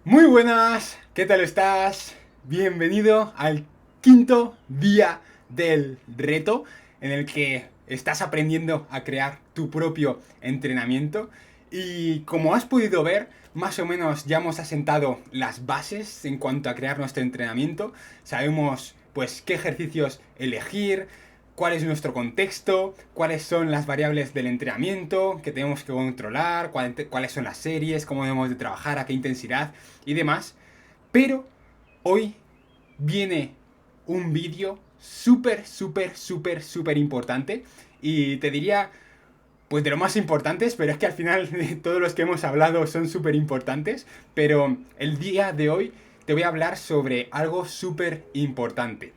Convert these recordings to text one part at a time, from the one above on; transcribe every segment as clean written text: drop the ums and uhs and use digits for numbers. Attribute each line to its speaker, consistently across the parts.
Speaker 1: Muy buenas, ¿qué tal estás? Bienvenido al quinto día del reto en el que estás aprendiendo a crear tu propio entrenamiento y como has podido ver, más o menos ya hemos asentado las bases en cuanto a crear nuestro entrenamiento. Sabemos pues qué ejercicios elegir, cuál es nuestro contexto, cuáles son las variables del entrenamiento que tenemos que controlar, cuáles son las series, cómo debemos de trabajar, a qué intensidad y demás. Pero hoy viene un vídeo súper importante y te diría pues de lo más importantes, pero es que al final todos los que hemos hablado son súper importantes, pero el día de hoy te voy a hablar sobre algo súper importante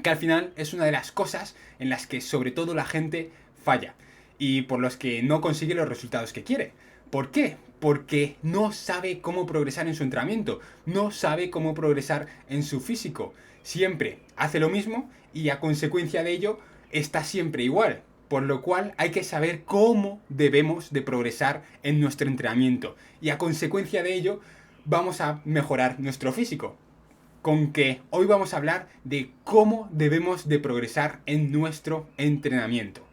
Speaker 1: que al final es una de las cosas en las que sobre todo la gente falla y por los que no consigue los resultados que quiere. ¿Por qué? Porque no sabe cómo progresar en su entrenamiento, no sabe cómo progresar en su físico. Siempre hace lo mismo y a consecuencia de ello está siempre igual. Por lo cual hay que saber cómo debemos de progresar en nuestro entrenamiento. Y a consecuencia de ello vamos a mejorar nuestro físico con que hoy vamos a hablar de cómo debemos de progresar en nuestro entrenamiento.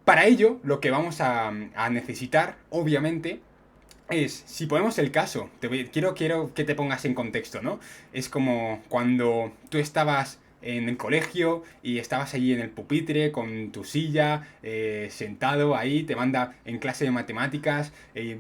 Speaker 1: Para ello, lo que vamos a necesitar, obviamente, es, si ponemos el caso, quiero que te pongas en contexto, ¿no? Es como cuando tú estabas en el colegio y estabas allí en el pupitre con tu silla, sentado ahí, te manda en clase de matemáticas,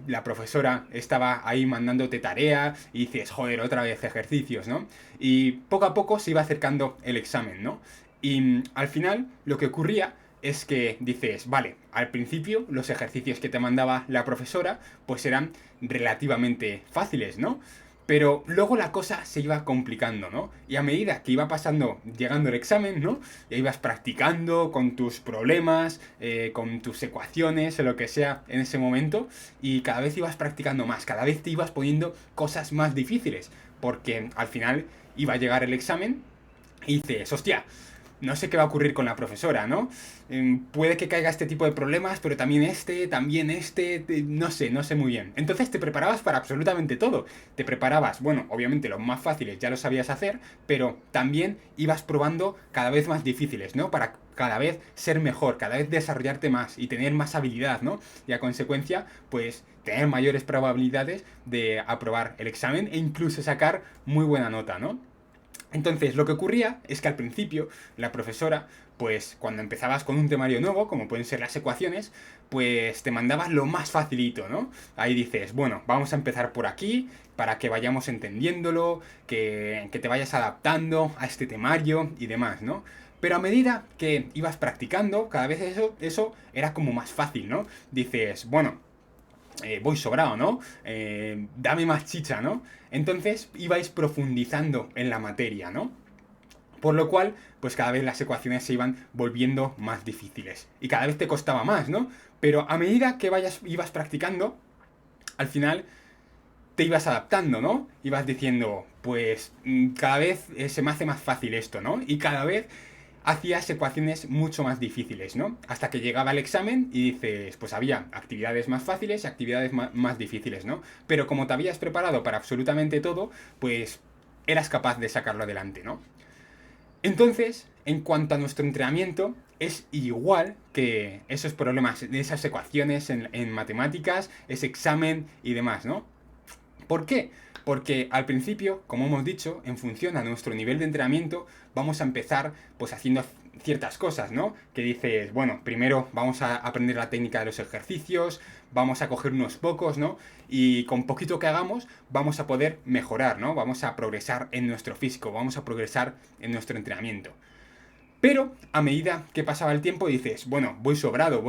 Speaker 1: la profesora estaba ahí mandándote tarea y dices, joder, otra vez ejercicios, ¿no? Y poco a poco se iba acercando el examen, ¿no? Y al final lo que ocurría es que dices, vale, al principio los ejercicios que te mandaba la profesora pues eran relativamente fáciles, ¿no? Pero luego la cosa se iba complicando, ¿no? Y a medida que iba pasando, llegando el examen, ¿no? Ya ibas practicando con tus problemas, con tus ecuaciones, o lo que sea en ese momento, y cada vez ibas practicando más, cada vez te ibas poniendo cosas más difíciles, porque al final iba a llegar el examen y dices, hostia, no sé qué va a ocurrir con la profesora, ¿no? Puede que caiga este tipo de problemas, pero también este, no sé muy bien. Entonces te preparabas para absolutamente todo. Te preparabas, bueno, obviamente los más fáciles ya lo sabías hacer, pero también ibas probando cada vez más difíciles, ¿no? Para cada vez ser mejor, cada vez desarrollarte más y tener más habilidad, ¿no? Y a consecuencia, pues tener mayores probabilidades de aprobar el examen e incluso sacar muy buena nota, ¿no? Entonces, lo que ocurría es que al principio la profesora, pues cuando empezabas con un temario nuevo, como pueden ser las ecuaciones, pues te mandaba lo más facilito, ¿no? Ahí dices, bueno, vamos a empezar por aquí para que vayamos entendiéndolo, que te vayas adaptando a este temario y demás, ¿no? Pero a medida que ibas practicando, cada vez eso era como más fácil, ¿no? Dices, bueno, voy sobrado, ¿no? Dame más chicha, ¿no? Entonces ibais profundizando en la materia, ¿no? Por lo cual, pues cada vez las ecuaciones se iban volviendo más difíciles. Y cada vez te costaba más, ¿no? Pero a medida que ibas practicando, al final te ibas adaptando, ¿no? Ibas diciendo, pues cada vez se me hace más fácil esto, ¿no? Y cada vez hacías ecuaciones mucho más difíciles, ¿no? Hasta que llegaba el examen y dices, pues había actividades más fáciles y actividades más difíciles, ¿no? Pero como te habías preparado para absolutamente todo, pues eras capaz de sacarlo adelante, ¿no? Entonces, en cuanto a nuestro entrenamiento, es igual que esos problemas, esas ecuaciones en matemáticas, ese examen y demás, ¿no? ¿Por qué? Porque al principio, como hemos dicho, en función a nuestro nivel de entrenamiento, vamos a empezar pues haciendo ciertas cosas, ¿no? Que dices, bueno, primero vamos a aprender la técnica de los ejercicios, vamos a coger unos pocos, ¿no? Y con poquito que hagamos, vamos a poder mejorar, ¿no? Vamos a progresar en nuestro físico, vamos a progresar en nuestro entrenamiento. Pero a medida que pasaba el tiempo dices, bueno, voy sobrado,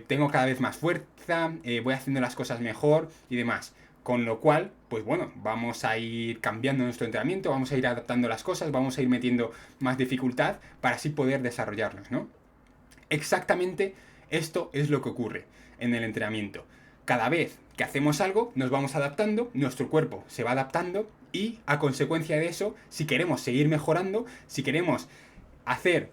Speaker 1: tengo cada vez más fuerza, voy haciendo las cosas mejor y demás. Con lo cual, pues bueno, vamos a ir cambiando nuestro entrenamiento, vamos a ir adaptando las cosas, vamos a ir metiendo más dificultad para así poder desarrollarnos, ¿no? Exactamente esto es lo que ocurre en el entrenamiento. Cada vez que hacemos algo, nos vamos adaptando, nuestro cuerpo se va adaptando y a consecuencia de eso, si queremos seguir mejorando, si queremos hacer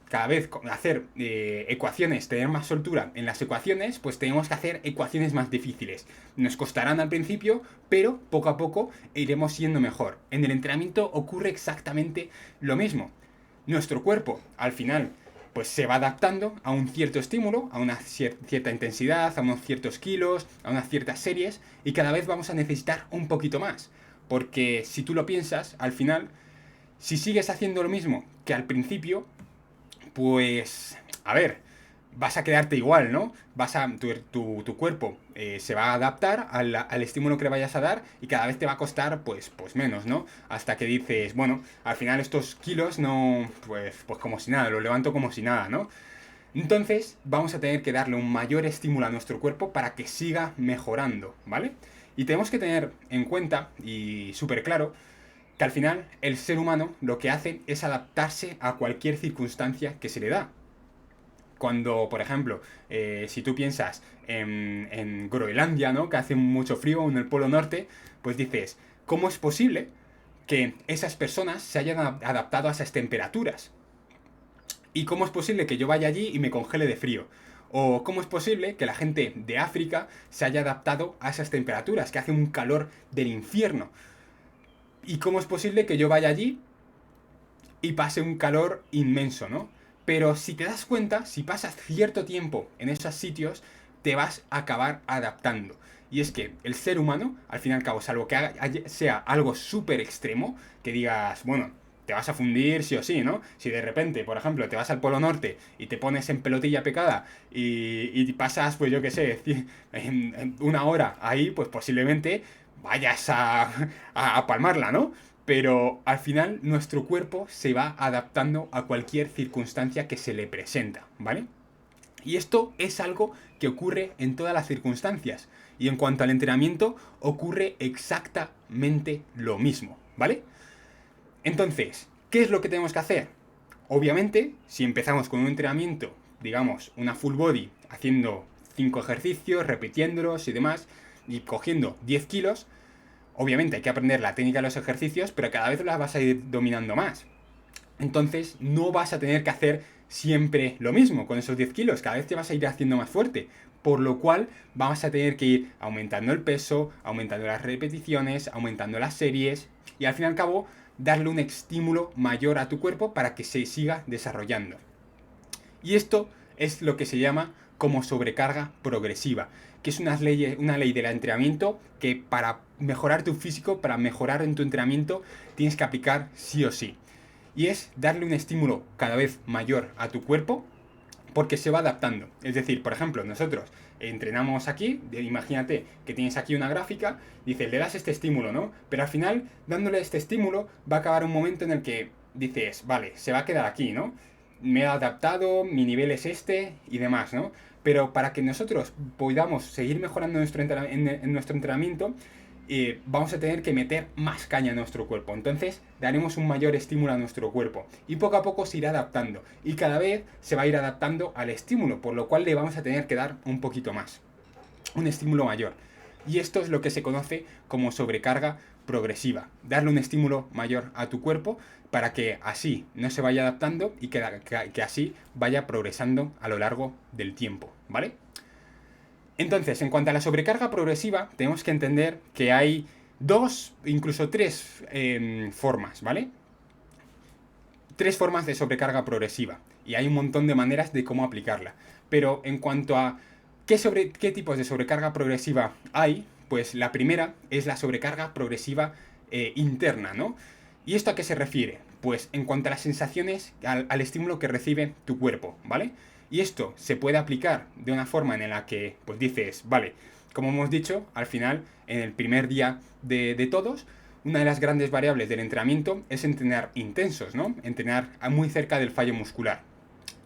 Speaker 1: ecuaciones, tener más soltura en las ecuaciones, pues tenemos que hacer ecuaciones más difíciles. Nos costarán al principio, pero poco a poco iremos siendo mejor. En el entrenamiento ocurre exactamente lo mismo. Nuestro cuerpo, al final, pues se va adaptando a un cierto estímulo, a una cierta intensidad, a unos ciertos kilos, a unas ciertas series, y cada vez vamos a necesitar un poquito más. Porque si tú lo piensas, al final, si sigues haciendo lo mismo que al principio, pues, a ver, vas a quedarte igual, ¿no? Tu cuerpo se va a adaptar al estímulo que le vayas a dar y cada vez te va a costar, pues menos, ¿no? Hasta que dices, bueno, al final estos kilos no, pues como si nada, lo levanto como si nada, ¿no? Entonces, vamos a tener que darle un mayor estímulo a nuestro cuerpo para que siga mejorando, ¿vale? Y tenemos que tener en cuenta, y súper claro, que al final el ser humano lo que hace es adaptarse a cualquier circunstancia que se le da. Cuando, por ejemplo, si tú piensas en Groenlandia, ¿no? Que hace mucho frío en el Polo Norte, pues dices, ¿cómo es posible que esas personas se hayan adaptado a esas temperaturas? ¿Y cómo es posible que yo vaya allí y me congele de frío? ¿O cómo es posible que la gente de África se haya adaptado a esas temperaturas, que hace un calor del infierno? ¿Y cómo es posible que yo vaya allí y pase un calor inmenso, ¿no? Pero si te das cuenta, si pasas cierto tiempo en esos sitios, te vas a acabar adaptando. Y es que el ser humano, al fin y al cabo, salvo que sea algo súper extremo, que digas, bueno, te vas a fundir sí o sí, ¿no? Si de repente, por ejemplo, te vas al Polo Norte y te pones en pelotilla picada y pasas, pues yo qué sé, en una hora ahí, pues posiblemente vayas a palmarla, ¿no? Pero al final nuestro cuerpo se va adaptando a cualquier circunstancia que se le presenta, ¿vale? Y esto es algo que ocurre en todas las circunstancias. Y en cuanto al entrenamiento, ocurre exactamente lo mismo, ¿vale? Entonces, ¿qué es lo que tenemos que hacer? Obviamente, si empezamos con un entrenamiento, digamos, una full body, haciendo 5 ejercicios, repitiéndolos y demás, y cogiendo 10 kilos, obviamente hay que aprender la técnica de los ejercicios, pero cada vez las vas a ir dominando más. Entonces no vas a tener que hacer siempre lo mismo con esos 10 kilos, cada vez te vas a ir haciendo más fuerte. Por lo cual vamos a tener que ir aumentando el peso, aumentando las repeticiones, aumentando las series y al fin y al cabo darle un estímulo mayor a tu cuerpo para que se siga desarrollando. Y esto es lo que se llama como sobrecarga progresiva, que es una ley del entrenamiento que para mejorar tu físico, para mejorar en tu entrenamiento, tienes que aplicar sí o sí. Y es darle un estímulo cada vez mayor a tu cuerpo porque se va adaptando. Es decir, por ejemplo, nosotros entrenamos aquí, imagínate que tienes aquí una gráfica, dices, le das este estímulo, ¿no? Pero al final, dándole este estímulo, va a acabar un momento en el que dices, vale, se va a quedar aquí, ¿no? Me he adaptado, mi nivel es este y demás, ¿no? Pero para que nosotros podamos seguir mejorando en nuestro entrenamiento, vamos a tener que meter más caña a nuestro cuerpo. Entonces daremos un mayor estímulo a nuestro cuerpo y poco a poco se irá adaptando y cada vez se va a ir adaptando al estímulo, por lo cual le vamos a tener que dar un poquito más, un estímulo mayor. Y esto es lo que se conoce como sobrecarga progresiva, darle un estímulo mayor a tu cuerpo para que así no se vaya adaptando y que así vaya progresando a lo largo del tiempo, ¿vale? Entonces, en cuanto a la sobrecarga progresiva, tenemos que entender que hay dos, incluso tres formas, ¿vale? Tres formas de sobrecarga progresiva. Y hay un montón de maneras de cómo aplicarla. Pero en cuanto a qué tipos de sobrecarga progresiva hay, pues la primera es la sobrecarga progresiva interna, ¿no? ¿Y esto a qué se refiere? Pues en cuanto a las sensaciones, al estímulo que recibe tu cuerpo, ¿vale? Y esto se puede aplicar de una forma en la que, pues dices, vale, como hemos dicho, al final, en el primer día de todos, una de las grandes variables del entrenamiento es entrenar intensos, ¿no? Entrenar muy cerca del fallo muscular.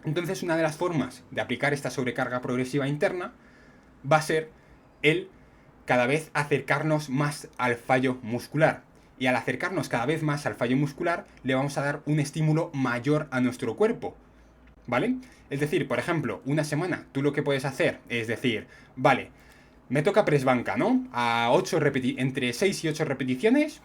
Speaker 1: Entonces, una de las formas de aplicar esta sobrecarga progresiva interna va a ser el cada vez acercarnos más al fallo muscular. Y al acercarnos cada vez más al fallo muscular, le vamos a dar un estímulo mayor a nuestro cuerpo, ¿vale? Es decir, por ejemplo, una semana, tú lo que puedes hacer es decir, vale, me toca press banca, ¿no? Entre 6 y 8 repeticiones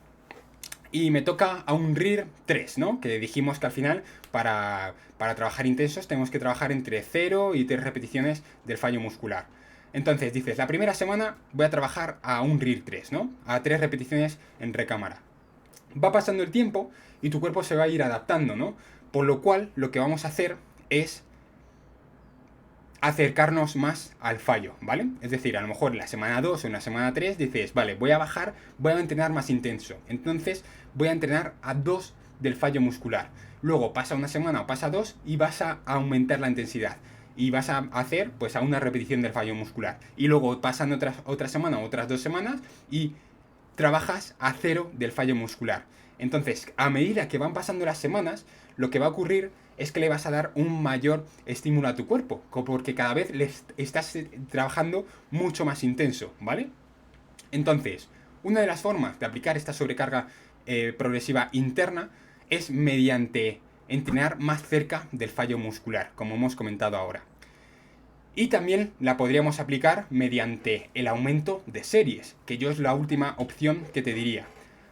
Speaker 1: y me toca a un RIR 3, ¿no? Que dijimos que al final para trabajar intensos tenemos que trabajar entre 0 y 3 repeticiones del fallo muscular. Entonces dices, la primera semana voy a trabajar a un RIR 3, ¿no? A 3 repeticiones en recámara. Va pasando el tiempo y tu cuerpo se va a ir adaptando, ¿no? Por lo cual lo que vamos a hacer es acercarnos más al fallo, ¿vale? Es decir, a lo mejor en la semana 2 o en la semana 3 dices, vale, voy a bajar, voy a entrenar más intenso. Entonces voy a entrenar a 2 del fallo muscular. Luego pasa una semana o pasa 2 y vas a aumentar la intensidad. Y vas a hacer pues a una repetición del fallo muscular. Y luego pasan otra semana o otras 2 semanas y trabajas a 0 del fallo muscular. Entonces, a medida que van pasando las semanas, lo que va a ocurrir es que le vas a dar un mayor estímulo a tu cuerpo, porque cada vez le estás trabajando mucho más intenso, ¿vale? Entonces, una de las formas de aplicar esta sobrecarga progresiva interna es mediante entrenar más cerca del fallo muscular, como hemos comentado ahora. Y también la podríamos aplicar mediante el aumento de series, que yo es la última opción que te diría.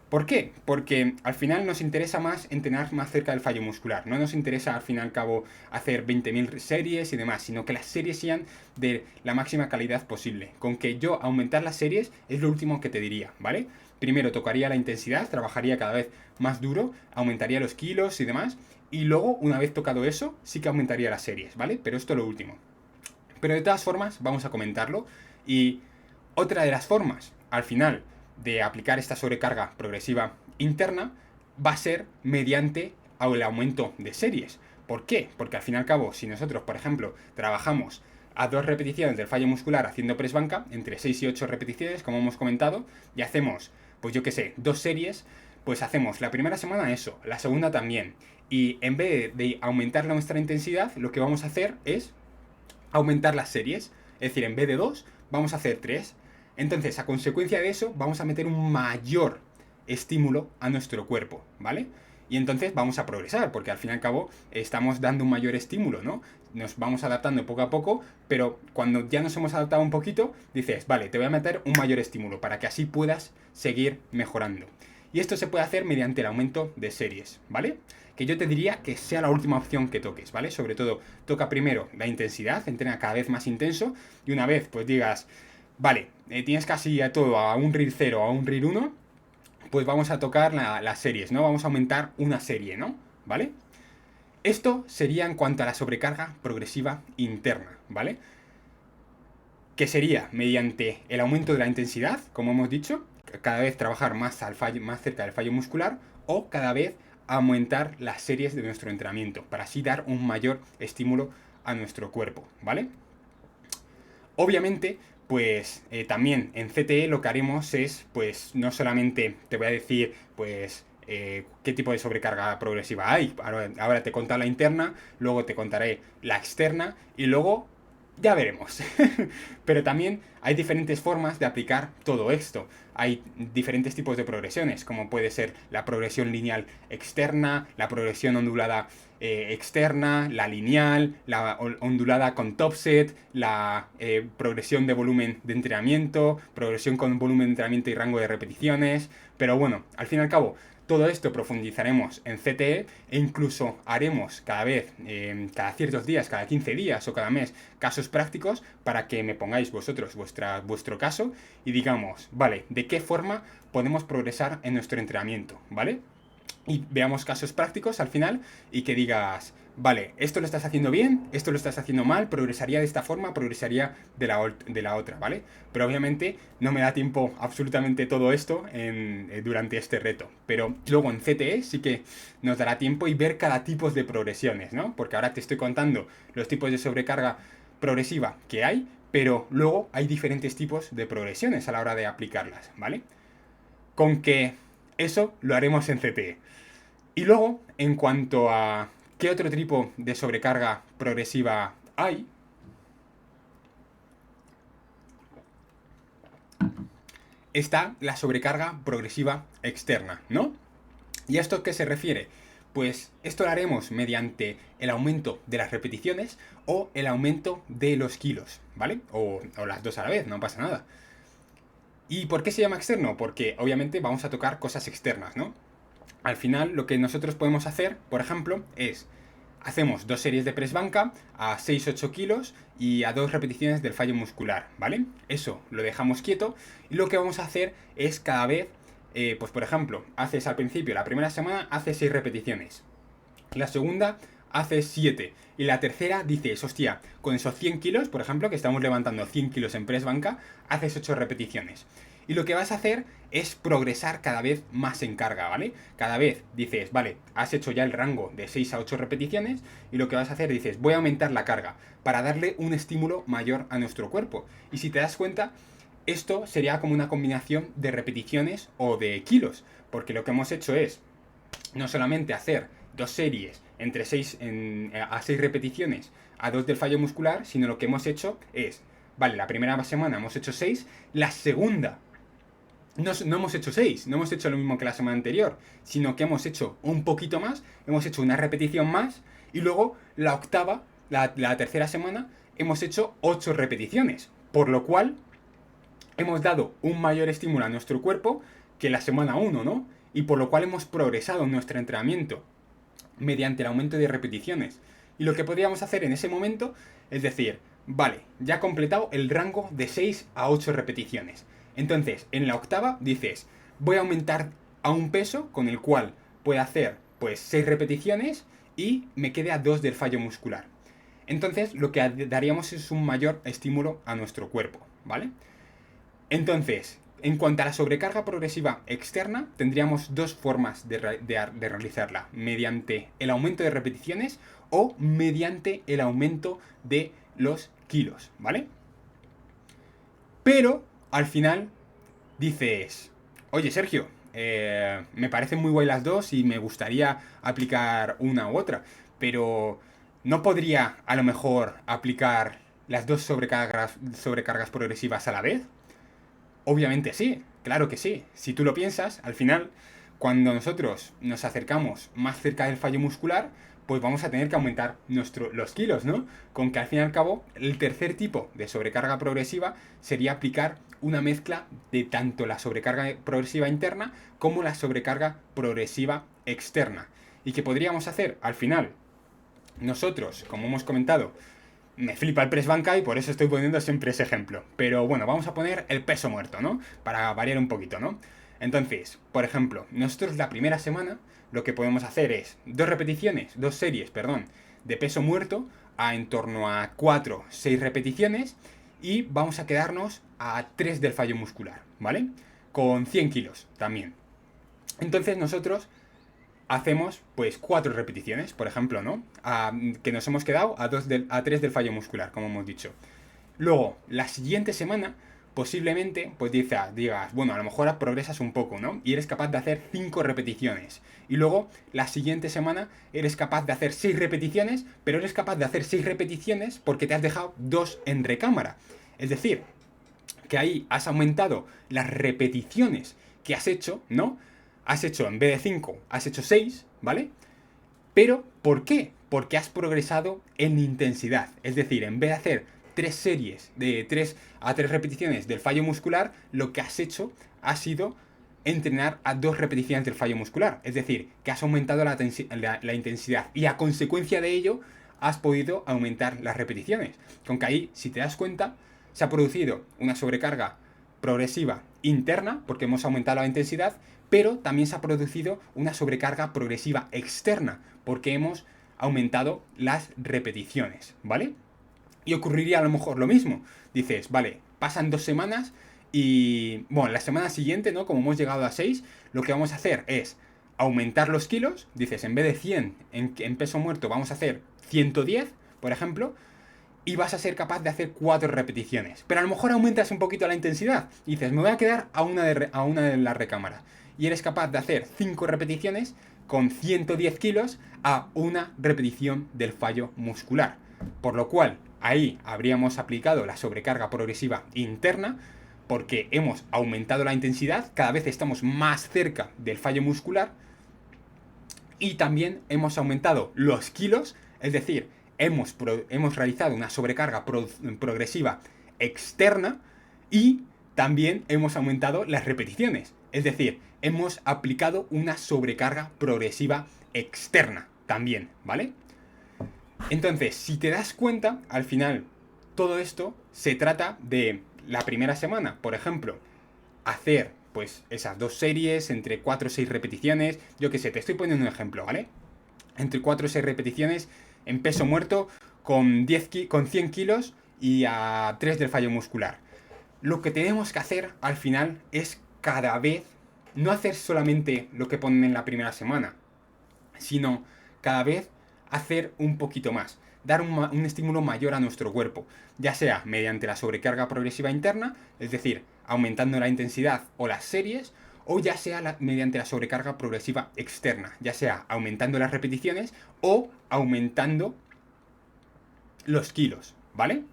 Speaker 1: ¿Por qué? Porque al final nos interesa más entrenar más cerca del fallo muscular. No nos interesa al fin y al cabo hacer 20.000 series y demás, sino que las series sean de la máxima calidad posible. Con que yo aumentar las series es lo último que te diría, ¿vale? Primero tocaría la intensidad, trabajaría cada vez más duro, aumentaría los kilos y demás. Y luego, una vez tocado eso, sí que aumentaría las series, ¿vale? Pero esto es lo último. Pero de todas formas, vamos a comentarlo. Y otra de las formas, al final, de aplicar esta sobrecarga progresiva interna, va a ser mediante el aumento de series. ¿Por qué? Porque al fin y al cabo, si nosotros, por ejemplo, trabajamos a 2 repeticiones del fallo muscular haciendo press banca, entre 6 y 8 repeticiones, como hemos comentado, y hacemos, pues yo qué sé, 2 series, pues hacemos la primera semana eso, la segunda también. Y en vez de aumentar nuestra intensidad, lo que vamos a hacer es aumentar las series. Es decir, en vez de 2, vamos a hacer 3. Entonces, a consecuencia de eso, vamos a meter un mayor estímulo a nuestro cuerpo, ¿vale? Y entonces vamos a progresar, porque al fin y al cabo estamos dando un mayor estímulo, ¿no? Nos vamos adaptando poco a poco, pero cuando ya nos hemos adaptado un poquito, dices, vale, te voy a meter un mayor estímulo para que así puedas seguir mejorando. Y esto se puede hacer mediante el aumento de series, ¿vale? Que yo te diría que sea la última opción que toques, ¿vale? Sobre todo, toca primero la intensidad, entrena cada vez más intenso, y una vez pues digas, vale, tienes casi a todo, a un RIR 0, a un RIR 1, pues vamos a tocar las series, ¿no? Vamos a aumentar una serie, ¿no? ¿Vale? Esto sería en cuanto a la sobrecarga progresiva interna, ¿vale? Que sería mediante el aumento de la intensidad, como hemos dicho, cada vez trabajar más, más cerca del fallo muscular, o cada vez aumentar las series de nuestro entrenamiento, para así dar un mayor estímulo a nuestro cuerpo, ¿vale? Obviamente, pues también en CTE lo que haremos es, pues no solamente te voy a decir, pues qué tipo de sobrecarga progresiva hay. Ahora te he contado la interna, luego te contaré la externa y luego ya veremos. Pero también hay diferentes formas de aplicar todo esto. Hay diferentes tipos de progresiones, como puede ser la progresión lineal externa, la progresión ondulada externa, la lineal, la ondulada con topset, la progresión de volumen de entrenamiento, progresión con volumen de entrenamiento y rango de repeticiones. Pero bueno, al fin y al cabo, todo esto profundizaremos en CTE e incluso haremos cada vez, cada ciertos días, cada 15 días o cada mes, casos prácticos para que me pongáis vosotros vuestro caso y digamos, vale, ¿de qué forma podemos progresar en nuestro entrenamiento? ¿Vale? Y veamos casos prácticos al final y que digas, vale, esto lo estás haciendo bien, esto lo estás haciendo mal, progresaría de esta forma, progresaría de la otra, ¿vale? Pero obviamente no me da tiempo absolutamente todo esto durante este reto. Pero luego en CTE sí que nos dará tiempo y ver cada tipo de progresiones, ¿no? Porque ahora te estoy contando los tipos de sobrecarga progresiva que hay, pero luego hay diferentes tipos de progresiones a la hora de aplicarlas, ¿vale? Con que eso lo haremos en CTE. Y luego, en cuanto a qué otro tipo de sobrecarga progresiva hay, está la sobrecarga progresiva externa, ¿no? ¿Y a esto a qué se refiere? Pues esto lo haremos mediante el aumento de las repeticiones o el aumento de los kilos, ¿vale? O las dos a la vez, no pasa nada. ¿Y por qué se llama externo? Porque obviamente vamos a tocar cosas externas, ¿no? al final lo que nosotros podemos hacer, por ejemplo, es hacemos 2 series de press banca a 6-8 kilos y a 2 repeticiones del fallo muscular, ¿vale? Eso lo dejamos quieto y lo que vamos a hacer es cada vez, pues por ejemplo, haces al principio, la primera semana haces 6 repeticiones, la segunda haces 7 y la tercera dices, hostia, con esos 100 kilos, por ejemplo, que estamos levantando 100 kilos en press banca, haces 8 repeticiones. Y lo que vas a hacer es progresar cada vez más en carga, ¿vale? Cada vez dices, vale, has hecho ya el rango de 6 a 8 repeticiones y lo que vas a hacer dices, voy a aumentar la carga para darle un estímulo mayor a nuestro cuerpo. Y si te das cuenta, esto sería como una combinación de repeticiones o de kilos, porque lo que hemos hecho es no solamente hacer 2 series entre 6 a 6 repeticiones a 2 del fallo muscular, sino lo que hemos hecho es, vale, la primera semana hemos hecho 6, la segunda no hemos hecho 6, no hemos hecho lo mismo que la semana anterior, sino que hemos hecho un poquito más, hemos hecho una repetición más y luego la octava, la tercera semana, hemos hecho 8 repeticiones, por lo cual hemos dado un mayor estímulo a nuestro cuerpo que la semana 1, ¿no? Y por lo cual hemos progresado en nuestro entrenamiento mediante el aumento de repeticiones. Y lo que podríamos hacer en ese momento es decir, vale, ya he completado el rango de 6 a 8 repeticiones. Entonces, en la octava dices, voy a aumentar a un peso con el cual pueda hacer pues 6 repeticiones y me quede a 2 del fallo muscular. Entonces, lo que daríamos es un mayor estímulo a nuestro cuerpo, ¿vale? Entonces, en cuanto a la sobrecarga progresiva externa, tendríamos dos formas de realizarla, mediante el aumento de repeticiones o mediante el aumento de los kilos, ¿vale? Pero, al final, dices, oye Sergio, me parecen muy guay las dos y me gustaría aplicar una u otra, pero ¿no podría a lo mejor aplicar las dos sobrecargas progresivas a la vez? Obviamente sí, claro que sí. Si tú lo piensas, al final, cuando nosotros nos acercamos más cerca del fallo muscular, pues vamos a tener que aumentar los kilos, ¿no? Con que al fin y al cabo, el tercer tipo de sobrecarga progresiva sería aplicar una mezcla de tanto la sobrecarga progresiva interna como la sobrecarga progresiva externa. ¿Y qué podríamos hacer? Al final, nosotros, como hemos comentado, me flipa el press banca y por eso estoy poniendo siempre ese ejemplo. Pero bueno, vamos a poner el peso muerto, ¿no? Para variar un poquito, ¿no? Entonces, por ejemplo, nosotros la primera semana lo que podemos hacer es dos series, perdón, de peso muerto a en torno a 4, 6 repeticiones y vamos a quedarnos a 3 del fallo muscular, ¿vale? Con 100 kilos también. Entonces nosotros hacemos pues 4 repeticiones, por ejemplo, ¿no? Que nos hemos quedado a 3 del fallo muscular, como hemos dicho. Luego, la siguiente semana, posiblemente, pues digas, bueno, a lo mejor progresas un poco, ¿no? Y eres capaz de hacer 5 repeticiones. Y luego, la siguiente semana, eres capaz de hacer 6 repeticiones, pero eres capaz de hacer 6 repeticiones porque te has dejado 2 en recámara. Es decir, que ahí has aumentado las repeticiones que has hecho, ¿no? Has hecho, en vez de 5, has hecho 6, ¿vale? Pero, ¿por qué? Porque has progresado en intensidad. Es decir, en vez de hacer 3 series de 3 a 3 repeticiones del fallo muscular, lo que has hecho ha sido entrenar a 2 repeticiones del fallo muscular. Es decir, que has aumentado la intensidad y a consecuencia de ello has podido aumentar las repeticiones. Con que ahí, si te das cuenta, se ha producido una sobrecarga progresiva interna, porque hemos aumentado la intensidad, pero también se ha producido una sobrecarga progresiva externa, porque hemos aumentado las repeticiones, ¿vale? Y ocurriría a lo mejor lo mismo. Dices, vale, pasan 2 semanas y, bueno, la semana siguiente, ¿no? Como hemos llegado a 6, lo que vamos a hacer es aumentar los kilos. Dices, en vez de 100 en peso muerto, vamos a hacer 110, por ejemplo, y vas a ser capaz de hacer 4 repeticiones. Pero a lo mejor aumentas un poquito la intensidad y dices, me voy a quedar a una de la recámara. Y eres capaz de hacer 5 repeticiones con 110 kilos a una repetición del fallo muscular. Por lo cual, ahí habríamos aplicado la sobrecarga progresiva interna porque hemos aumentado la intensidad, cada vez estamos más cerca del fallo muscular y también hemos aumentado los kilos, es decir, hemos realizado una sobrecarga progresiva externa y también hemos aumentado las repeticiones. Es decir, hemos aplicado una sobrecarga progresiva externa también, ¿vale? Entonces, si te das cuenta, al final, todo esto se trata de la primera semana. Por ejemplo, hacer pues esas 2 series entre 4 o 6 repeticiones. Yo qué sé, te estoy poniendo un ejemplo, ¿vale? Entre 4 o 6 repeticiones en peso muerto con 100 kilos y a 3 del fallo muscular. Lo que tenemos que hacer al final es cada vez no hacer solamente lo que ponen en la primera semana, sino cada vez hacer un poquito más, dar un estímulo mayor a nuestro cuerpo, ya sea mediante la sobrecarga progresiva interna, es decir, aumentando la intensidad o las series, o ya sea mediante la sobrecarga progresiva externa, ya sea aumentando las repeticiones o aumentando los kilos, ¿vale?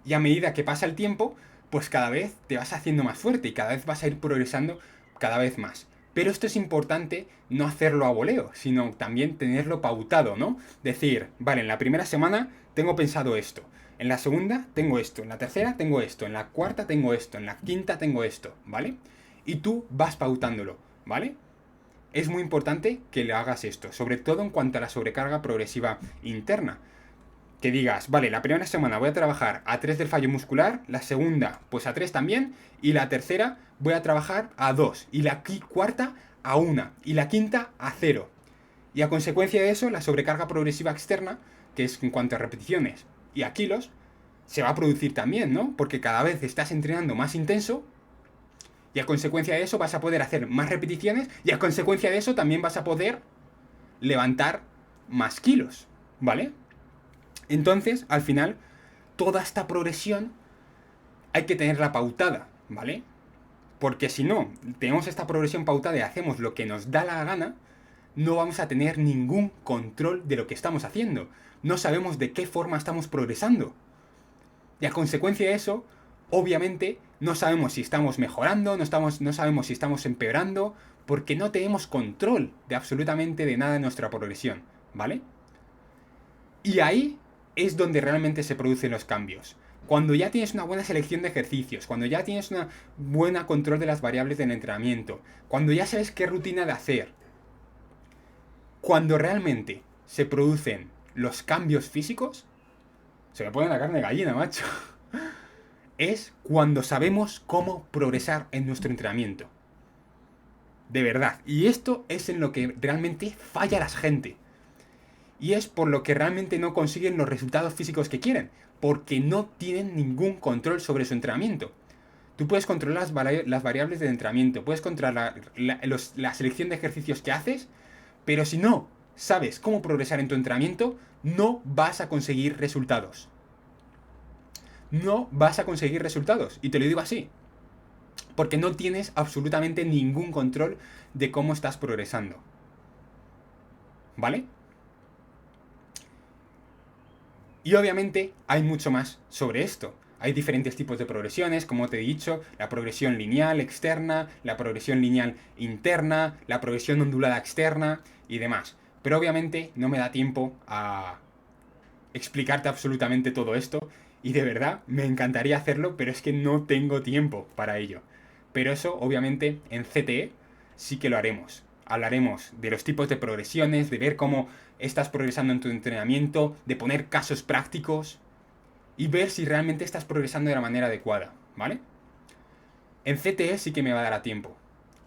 Speaker 1: Y a medida que pasa el tiempo, pues cada vez te vas haciendo más fuerte y cada vez vas a ir progresando cada vez más. Pero esto es importante no hacerlo a voleo, sino también tenerlo pautado, ¿no? Decir, vale, en la primera semana tengo pensado esto, en la segunda tengo esto, en la tercera tengo esto, en la cuarta tengo esto, en la quinta tengo esto, ¿vale? Y tú vas pautándolo, ¿vale? Es muy importante que le hagas esto, sobre todo en cuanto a la sobrecarga progresiva interna. Que digas, vale, la primera semana voy a trabajar a 3 del fallo muscular, la segunda pues a 3 también, y la tercera voy a trabajar a 2, y la cuarta a 1, y la quinta a 0. Y a consecuencia de eso, la sobrecarga progresiva externa, que es en cuanto a repeticiones y a kilos, se va a producir también, ¿no? Porque cada vez estás entrenando más intenso, y a consecuencia de eso vas a poder hacer más repeticiones, y a consecuencia de eso también vas a poder levantar más kilos, ¿vale? Entonces, al final, toda esta progresión hay que tenerla pautada, ¿vale? Porque si no, tenemos esta progresión pautada y hacemos lo que nos da la gana, no vamos a tener ningún control de lo que estamos haciendo. No sabemos de qué forma estamos progresando. Y a consecuencia de eso, obviamente, no sabemos si estamos mejorando, no sabemos si estamos empeorando, porque no tenemos control de absolutamente de nada de nuestra progresión, ¿vale? Y ahí es donde realmente se producen los cambios. Cuando ya tienes una buena selección de ejercicios, cuando ya tienes una buena control de las variables del entrenamiento, cuando ya sabes qué rutina de hacer, cuando realmente se producen los cambios físicos, se me pone la carne de gallina, macho. Es cuando sabemos cómo progresar en nuestro entrenamiento. De verdad. Y esto es en lo que realmente falla la gente. Y es por lo que realmente no consiguen los resultados físicos que quieren, porque no tienen ningún control sobre su entrenamiento. Tú puedes controlar las variables del entrenamiento, puedes controlar la selección de ejercicios que haces, pero si no sabes cómo progresar en tu entrenamiento, no vas a conseguir resultados. No vas a conseguir resultados, y te lo digo así, porque no tienes absolutamente ningún control de cómo estás progresando. ¿Vale? Y obviamente hay mucho más sobre esto. Hay diferentes tipos de progresiones, como te he dicho, la progresión lineal externa, la progresión lineal interna, la progresión ondulada externa y demás. Pero obviamente no me da tiempo a explicarte absolutamente todo esto y de verdad me encantaría hacerlo, pero es que no tengo tiempo para ello. Pero eso obviamente en CTE sí que lo haremos. Hablaremos de los tipos de progresiones, de ver cómo estás progresando en tu entrenamiento, de poner casos prácticos y ver si realmente estás progresando de la manera adecuada, ¿vale? En CTE sí que me va a dar a tiempo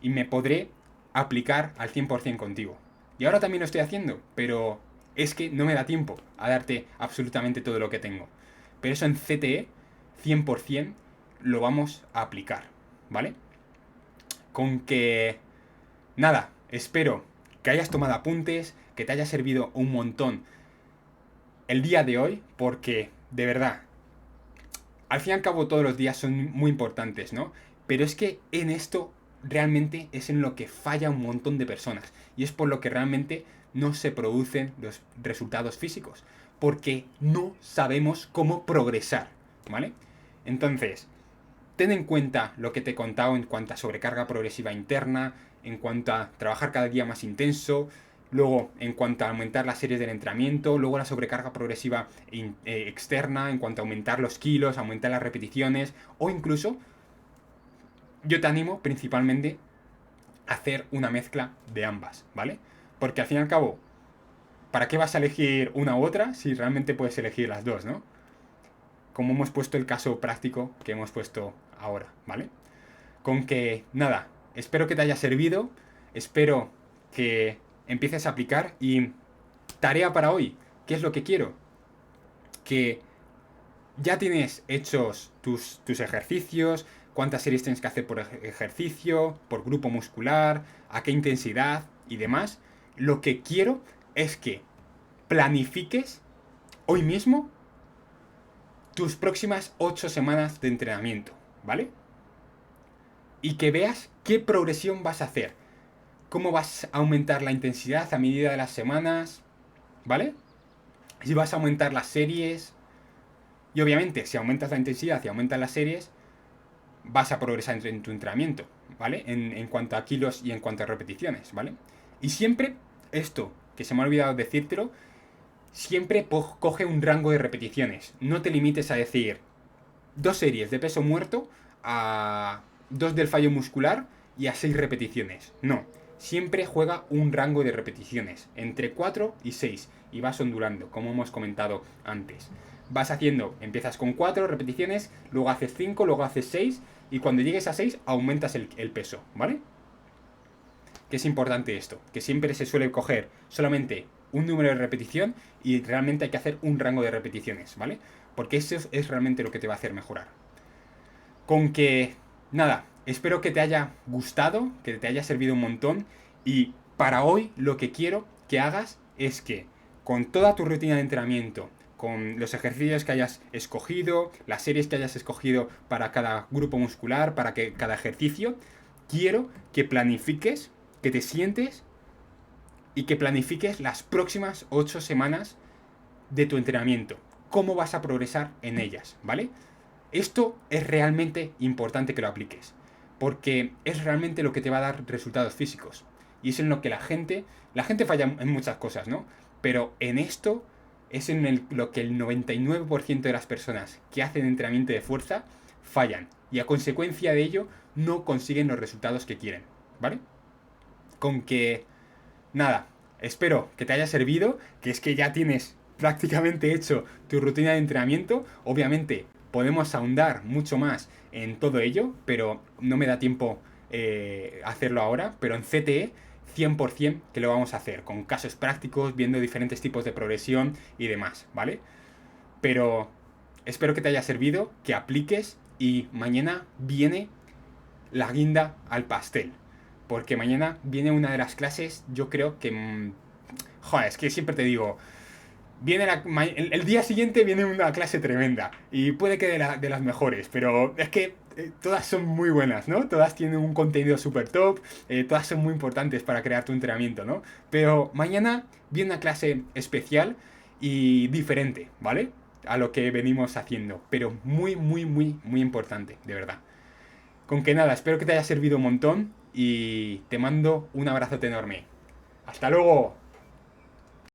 Speaker 1: y me podré aplicar al 100% contigo. Y ahora también lo estoy haciendo, pero es que no me da tiempo a darte absolutamente todo lo que tengo. Pero eso en CTE 100% lo vamos a aplicar, ¿vale? Con que... Nada, espero que hayas tomado apuntes, que te haya servido un montón el día de hoy, porque de verdad, al fin y al cabo todos los días son muy importantes, ¿no? Pero es que en esto realmente es en lo que falla un montón de personas. Y es por lo que realmente no se producen los resultados físicos. Porque no sabemos cómo progresar, ¿vale? Entonces, ten en cuenta lo que te he contado en cuanto a sobrecarga progresiva interna, en cuanto a trabajar cada día más intenso, luego en cuanto a aumentar las series del entrenamiento, luego la sobrecarga progresiva externa, en cuanto a aumentar los kilos, aumentar las repeticiones, o incluso yo te animo principalmente hacer una mezcla de ambas, ¿vale? Porque al fin y al cabo, ¿para qué vas a elegir una u otra si realmente puedes elegir las dos, ¿no? Como hemos puesto el caso práctico que hemos puesto ahora, ¿vale? Con que, nada, espero que te haya servido, espero que empieces a aplicar y tarea para hoy, ¿qué es lo que quiero? Que ya tienes hechos tus ejercicios, cuántas series tienes que hacer por ejercicio, por grupo muscular, a qué intensidad y demás. Lo que quiero es que planifiques hoy mismo tus próximas 8 semanas de entrenamiento, ¿vale? Y que veas qué progresión vas a hacer, cómo vas a aumentar la intensidad a medida de las semanas, ¿vale? Si vas a aumentar las series. Y obviamente, si aumentas la intensidad y aumentas las series, vas a progresar en tu entrenamiento, ¿vale? En cuanto a kilos y en cuanto a repeticiones, ¿vale? Y siempre, esto, que se me ha olvidado decírtelo, siempre coge un rango de repeticiones. No te limites a decir 2 series de peso muerto a 2 del fallo muscular y a 6 repeticiones. No, siempre juega un rango de repeticiones, entre 4 y 6, y vas ondulando, como hemos comentado antes. Vas haciendo, empiezas con 4 repeticiones, luego haces 5, luego haces 6, y cuando llegues a 6 aumentas el peso, ¿vale? Que es importante esto, que siempre se suele coger solamente un número de repetición y realmente hay que hacer un rango de repeticiones, ¿vale? Porque eso es realmente lo que te va a hacer mejorar. Con que, nada, espero que te haya gustado, que te haya servido un montón, y para hoy lo que quiero que hagas es que con toda tu rutina de entrenamiento, con los ejercicios que hayas escogido, las series que hayas escogido para cada grupo muscular, para que cada ejercicio, quiero que planifiques, que te sientes y que planifiques las próximas 8 semanas de tu entrenamiento. Cómo vas a progresar en ellas, ¿vale? Esto es realmente importante que lo apliques, porque es realmente lo que te va a dar resultados físicos. Y es en lo que la gente falla en muchas cosas, ¿no? Pero en esto es en lo que el 99% de las personas que hacen entrenamiento de fuerza fallan. Y a consecuencia de ello no consiguen los resultados que quieren, ¿vale? Con que, nada, espero que te haya servido, que es que ya tienes prácticamente hecho tu rutina de entrenamiento. Obviamente podemos ahondar mucho más en todo ello, pero no me da tiempo hacerlo ahora. Pero en CTE 100% que lo vamos a hacer, con casos prácticos, viendo diferentes tipos de progresión y demás, ¿vale? Pero espero que te haya servido, que apliques, y mañana viene la guinda al pastel. Porque mañana viene una de las clases, yo creo que... joder, es que siempre te digo, el día siguiente viene una clase tremenda y puede que de las mejores, pero es que todas son muy buenas, ¿no? Todas tienen un contenido súper top, todas son muy importantes para crear tu entrenamiento, ¿no? Pero mañana viene una clase especial y diferente, ¿vale? A lo que venimos haciendo, pero muy, muy, muy, muy importante, de verdad. Con que nada, espero que te haya servido un montón y te mando un abrazote enorme. ¡Hasta luego!